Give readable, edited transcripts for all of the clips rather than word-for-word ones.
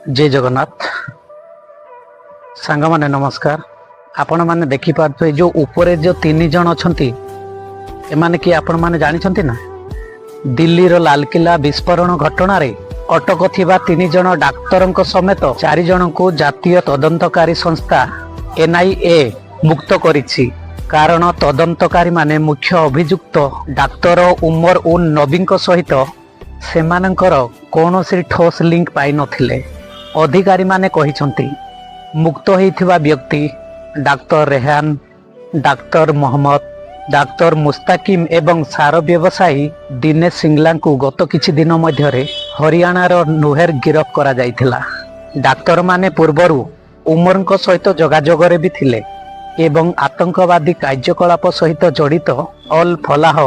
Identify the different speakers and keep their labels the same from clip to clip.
Speaker 1: जय जगन्नाथ सांग माने नमस्कार। आपण माने देखि पारथो जो ऊपर जो तीन जन अछंती एमाने कि आपण माने जानि छंती ना दिल्ली रो लाल किला विस्फोरण घटना रे अटक थिबा तीन जन डाक्तरंक समेत 4 जन को जातीय तदंतकारी संस्था एनआईए मुक्त करिछि। कारण तदंतकारी माने मुख्य अभियुक्त डाक्तर उमर उन नबींक सहित सेमानंकर कौनसी ठोस लिंक पाई नथिले। अधिकारी माने कहिसंती मुक्त होइथिबा व्यक्ति doctor Rehan, doctor Mohammad, doctor Mustakim एवं सार व्यवसायी दिनेश सिंगला को गत किछि दिन मध्यरे हरियाणार नुहेर गिरफ करा जाइथिला। डाक्तर माने पूर्वरु उमरଙ୍କ सहित जोगाजोगरे भी थिले एवं आतंकवादी कार्यकलाप सहित जड़ित अल फलाह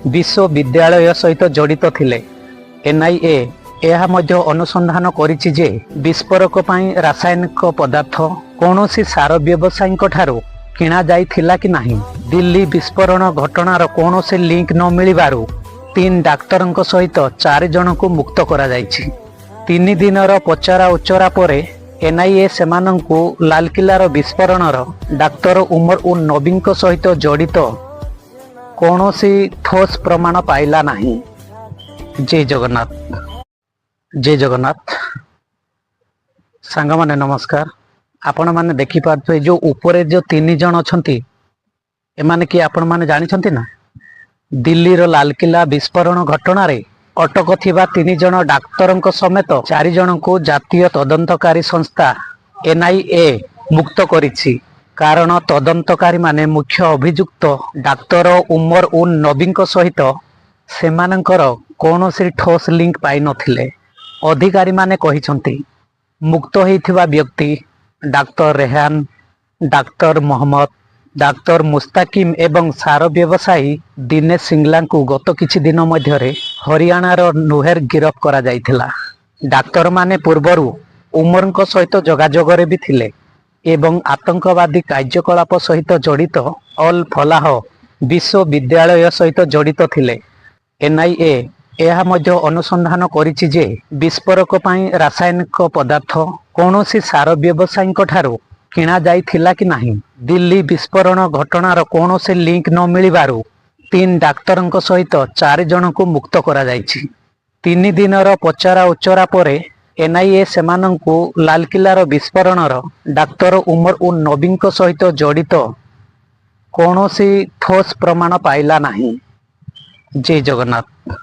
Speaker 1: विश्वविद्यालय सहित जड़ित थिले। एनआईए यह मध्य अनुसंधान करिछि जे विस्फोरक पई रासायनिक पदार्थ कौनसी सार व्यवसायी ठारू किणा जाइथिला कि नाही। दिल्ली विस्फोरण घटनार कौनसी लिंक न मिलिबारु 3 डाक्तरंक सहित 4 जन को मुक्त करा जाइछि। 3 दिनर पचरा उचरा परे एनआईए सेमानंकु लालकिलार विस्फोरणर डाक्तर उमर उन नबींक सहित जड़ित कौनसी ठोस प्रमाण पाइला नाही। जय जगन्नाथ जय जगन्नाथ सांग माने नमस्कार। आपण माने देखि पारथो जो ऊपर जो 3 जन अछंती एमाने कि आपण माने जानि छंती ना दिल्ली रो लाल किला विस्फोरण घटना रे अटक थिबा 3 जन डाक्तरंक समेत 4 जन को जातीय तदंतकारी संस्था एनआईए मुक्त करिछि। कारण तदंतकारी माने मुख्य अभियुक्त डाक्तर उमर उन नबींक सहित सेमानंकर कौनसी ठोस लिंक पाई नथिले। अधिकारी माने कहिसंती मुक्त होइथिबा व्यक्ति doctor Rehan, doctor Mohammad, doctor Mustakim एवं सार व्यवसायी दिनेश सिंगला को गत किछि दिन मध्यरे हरियाणार नुहेर गिरफ करा जाइथिला। डाक्तर माने पूर्वरु उमरଙ୍କ सहित जोगाजोगरे भी थिले एवं आतंकवादी कार्यकलाप सहित जड़ित अल फलाह विश्वविद्यालय सहित जड़ित थिले। एनआईए यह मध्य अनुसंधान करिछि जे विस्फोरक पई रासायनिक पदार्थ कौनसी सार व्यवसायी ठारू किणा जाइथिला कि नाही। दिल्ली विस्फोरण घटनार कौनसी लिंक न मिलिबारु 3 डाक्तरंक सहित 4 जन को मुक्त करा जाइछि। 3 दिनर पचरा उचरा परे एनआईए सेमानंकु लालकिलार विस्फोरणर डाक्तर उमर उन नबींक सहित जड़ित कौनसी ठोस प्रमाण पाइला नाही। जय जगन्नाथ।